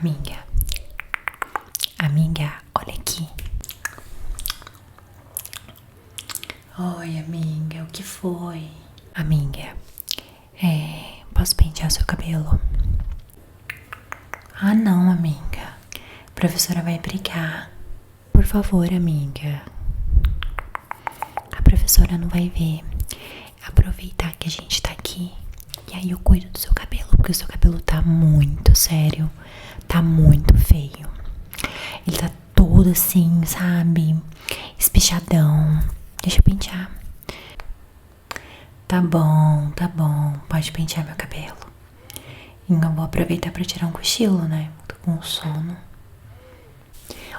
Amiga, amiga, olha aqui. Oi, amiga, o que foi? Amiga, posso pentear seu cabelo? Ah, não, amiga. A professora vai brigar. Por favor, amiga. A professora não vai ver. Aproveitar que a gente tá aqui. E aí eu cuido do seu cabelo, porque o seu cabelo tá muito sério. Tá muito feio. Ele tá todo assim, sabe? Espichadão. Deixa eu pentear. Tá bom, tá bom. Pode pentear meu cabelo. Então vou aproveitar pra tirar um cochilo, né? Tô com sono.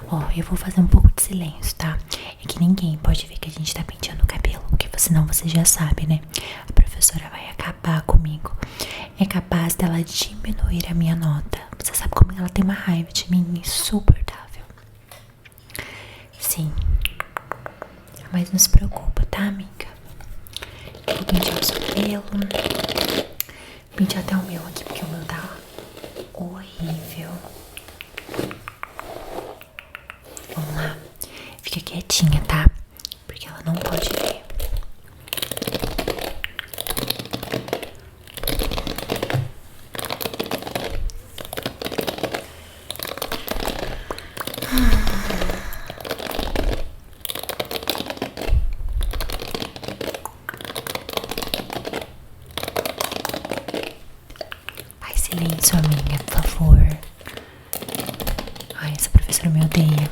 Ó, eu vou fazer um pouco de silêncio, tá? É que ninguém pode ver que a gente tá penteando o cabelo, porque senão você já sabe, né? A professora vai acabar comigo. É capaz dela diminuir a minha nota. Você sabe como ela tem uma raiva de mim insuportável. Sim. Mas não se preocupa, tá, amiga? Eu vou pentear o seu cabelo. Pentear até o meu aqui, porque o meu tá horrível. Vamos lá. Fica quietinha, tá? Porque ela não pode ver. Faz silêncio, amiga, por favor. Ai, essa professora me odeia.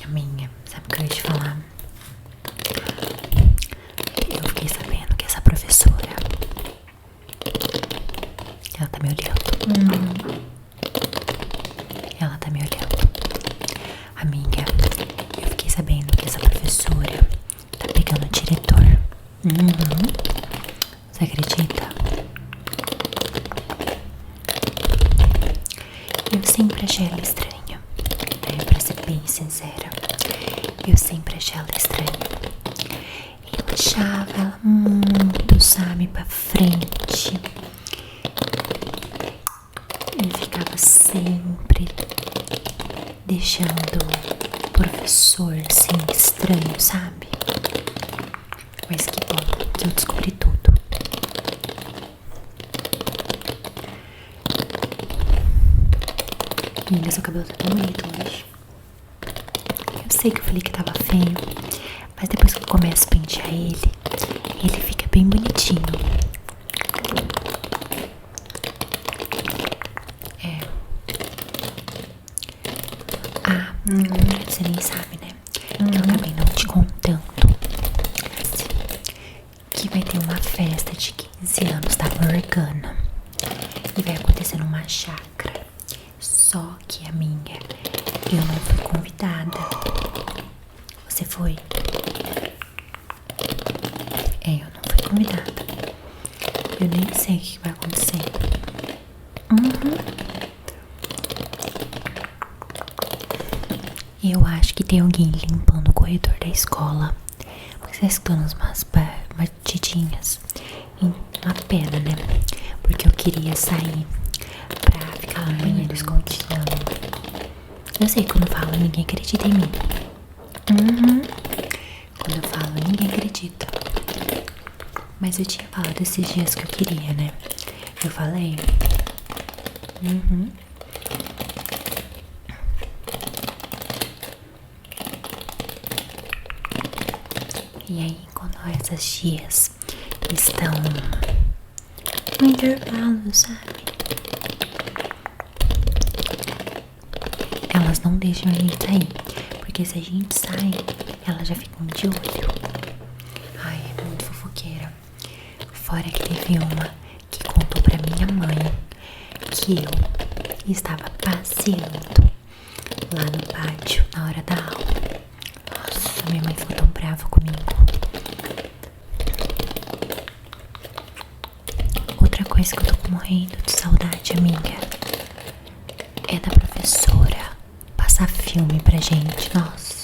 Amiga, sabe o que eu ia te falar? Eu fiquei sabendo que essa professora, ela tá me olhando. Ela tá me olhando. Amiga, eu fiquei sabendo que essa professora tá pegando o diretor. Você acredita? Eu sempre achei ela estranha, né? Pra ser bem sincera, eu sempre achei ela estranha. Eu achava ela muito, sabe, pra frente. E ficava sempre deixando o professor assim estranho, sabe? Mas que bom que eu descobri tudo. Menina, seu cabelo tá tão bonito hoje. Eu sei que eu falei que tava feio, mas depois que eu começo a pentear ele fica bem bonitinho. Você nem sabe, né? Eu acabei não te contando que vai ter uma festa de 15 anos da Morgana. E vai acontecer numa chácara. Só que a minha, eu não fui convidada. Você foi? Eu não fui convidada. Eu nem sei o que vai acontecer. Eu acho que tem alguém limpando o corredor da escola. Porque você tá escutando umas batidinhas. Uma pena, né? Porque eu queria sair pra ficar lá no banheiro escondido. Eu sei que quando eu falo, ninguém acredita em mim. Quando eu falo, ninguém acredita. Mas eu tinha falado esses dias que eu queria, né? Eu falei. E aí, quando essas dias estão no intervalo, sabe? Elas não deixam a gente sair, porque se a gente sai, elas já ficam de olho. Ai, é muito fofoqueira. Fora que teve uma que contou pra minha mãe que eu estava passeando lá no pátio na hora da aula. Nossa, minha mãe ficou tão brava comigo. Outra coisa que eu tô morrendo de saudade, amiga, é da professora passar filme pra gente. Nossa,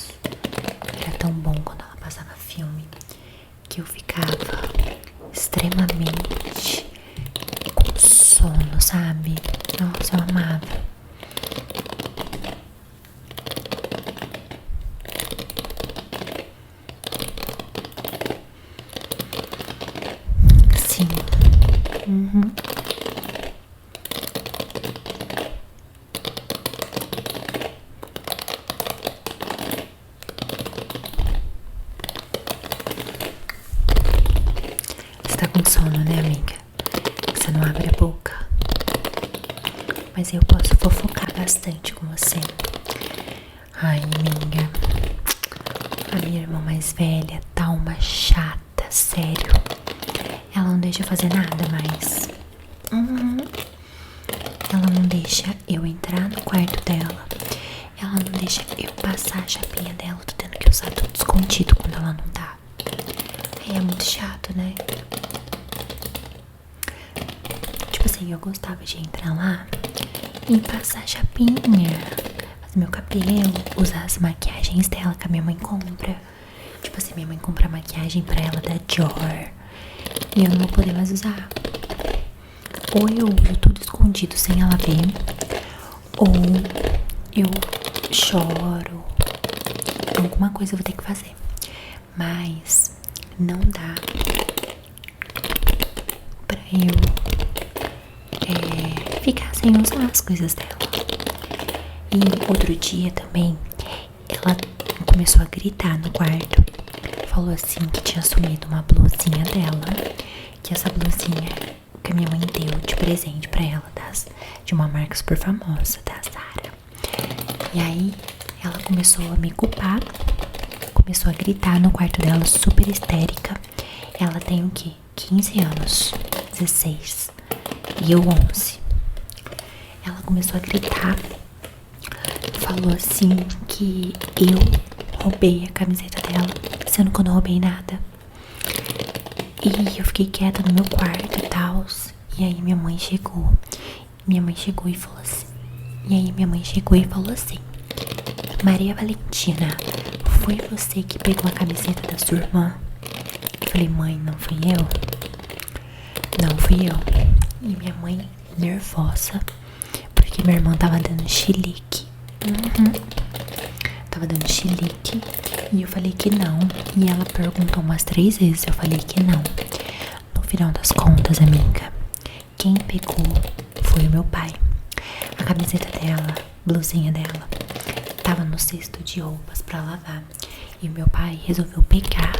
pessoa amável. Sim. Uhum. Você tá com sono, né, amiga? Você não abre a boca. Mas eu posso fofocar bastante com você. Ai, amiga, a minha irmã mais velha tá uma chata, sério. Ela não deixa eu fazer nada mais. Ela não deixa eu entrar no quarto dela. Ela não deixa eu passar a chapinha dela. Tô tendo que usar tudo escondido quando ela não tá. Aí é muito chato, né? Tipo assim, eu gostava de entrar lá e passar a chapinha, fazer meu cabelo, usar as maquiagens dela que a minha mãe compra. Tipo assim, minha mãe compra maquiagem pra ela da Dior e eu não vou poder mais usar. Ou eu uso tudo escondido sem ela ver, ou eu choro. Alguma coisa eu vou ter que fazer. Mas não dá pra eu ficar sem usar as coisas dela. E outro dia também, ela começou a gritar no quarto. Falou assim que tinha sumido uma blusinha dela, que essa blusinha que a minha mãe deu de presente pra ela, de uma marca super famosa, da Zara. E aí ela começou a me culpar, começou a gritar no quarto dela, super histérica. Ela tem o quê? 15 anos, 16 e eu 11. Ela começou a gritar, falou assim que eu roubei a camiseta dela, sendo que eu não roubei nada. E eu fiquei quieta no meu quarto e tal. E aí minha mãe chegou. E falou assim. Maria Valentina, foi você que pegou a camiseta da sua irmã? Eu falei, mãe, não fui eu. Não fui eu. E minha mãe nervosa, porque minha irmã tava dando chilique. Tava dando chilique. E eu falei que não. E ela perguntou umas 3 vezes. Eu falei que não. No final das contas, amiga, quem pegou foi o meu pai. A camiseta dela, blusinha dela, tava no cesto de roupas pra lavar. E o meu pai resolveu pegar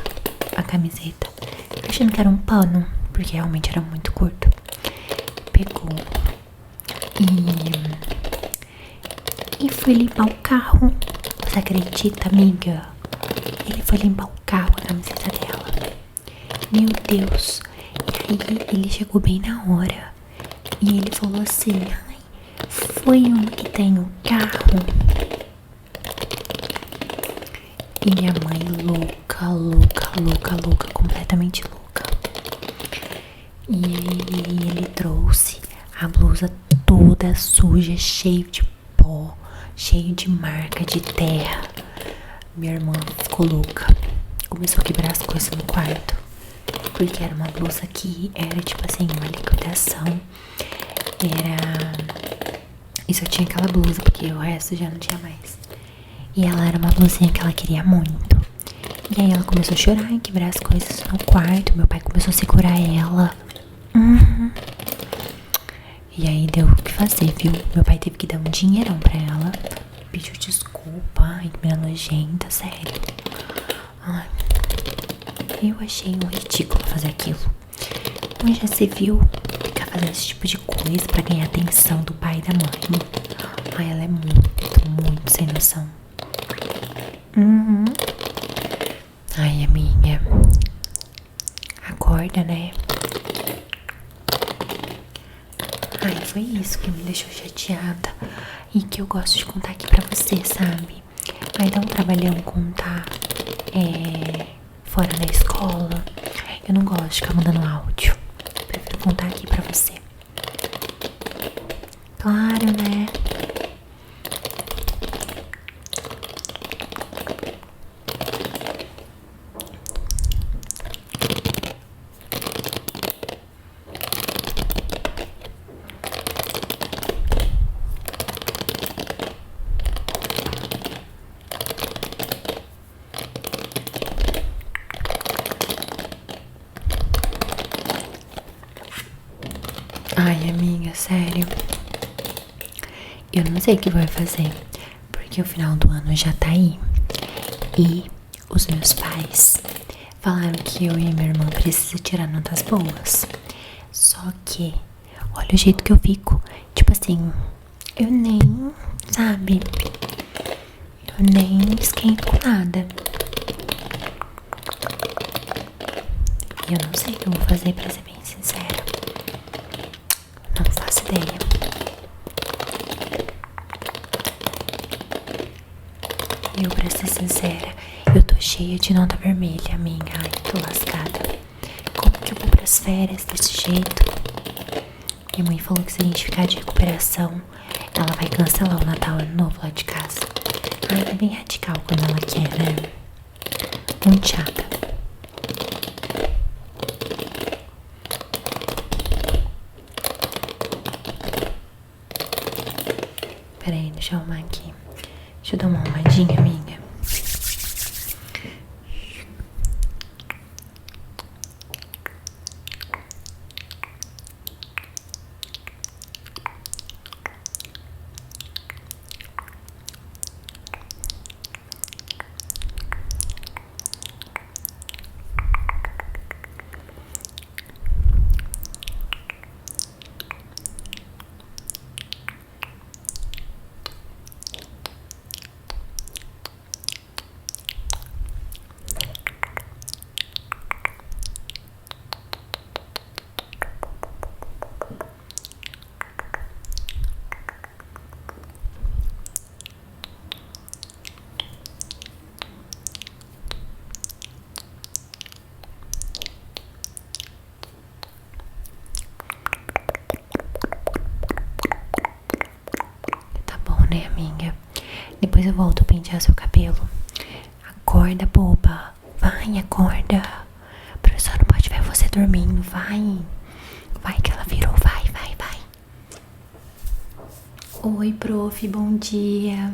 a camiseta, achando que era um pano, porque realmente era muito curto. Pegou e foi limpar o carro. Você acredita, amiga? Ele foi limpar o carro, a camiseta dela. Meu Deus. E aí ele chegou bem na hora e ele falou assim, ai, foi um que tem um carro. E minha mãe louca, completamente louca. E ele trouxe a blusa toda suja, cheio de pó, cheio de marca de terra. Minha irmã ficou louca, começou a quebrar as coisas no quarto, porque era uma blusa que era tipo assim, uma liquidação. E só tinha aquela blusa, porque o resto já não tinha mais. E ela era uma blusinha que ela queria muito. E aí ela começou a chorar e quebrar as coisas no quarto. Meu pai começou a segurar ela. E aí deu o que fazer, viu? Meu pai teve que dar um dinheirão pra ela. Pediu desculpa. Ai, que minha nojenta, sério. Ai, eu achei um ridículo fazer aquilo. Mas já se viu ficar fazendo esse tipo de coisa pra ganhar atenção do pai e da mãe. Ai, ela é muito sem noção. Ai, amiga, acorda, né? Ai, foi isso que me deixou chateada e que eu gosto de contar aqui pra você, sabe? Ai, dá um trabalhão contar fora da escola. Eu não gosto de ficar mandando áudio. Eu prefiro contar aqui pra você. Claro, né? eu não sei o que vai fazer, porque o final do ano já tá aí. E os meus pais falaram que eu e minha irmã precisam tirar notas boas. Só que, olha o jeito que eu fico. Tipo assim, eu nem, sabe? Eu nem esquento com nada. E eu não sei o que eu vou fazer, pra ser bem sincera. Não faço ideia. Eu, pra ser sincera, eu tô cheia de nota vermelha, amiga. Ai, tô lascada. Como que eu vou pras férias desse jeito? Minha mãe falou que se a gente ficar de recuperação, ela vai cancelar o Natal Ano Novo lá de casa. Ai, é bem radical quando ela quer, né? Muito chata. Pera aí, deixa eu arrumar aqui. Deixa eu dar uma arrumadinha, amiga. Tá bom, né, amiga? Depois eu volto a pentear seu cabelo. Acorda, boba. Vai, acorda. A professora não pode ver você dormindo. Vai. Vai que ela virou. Vai, vai, vai. Oi, prof. Bom dia.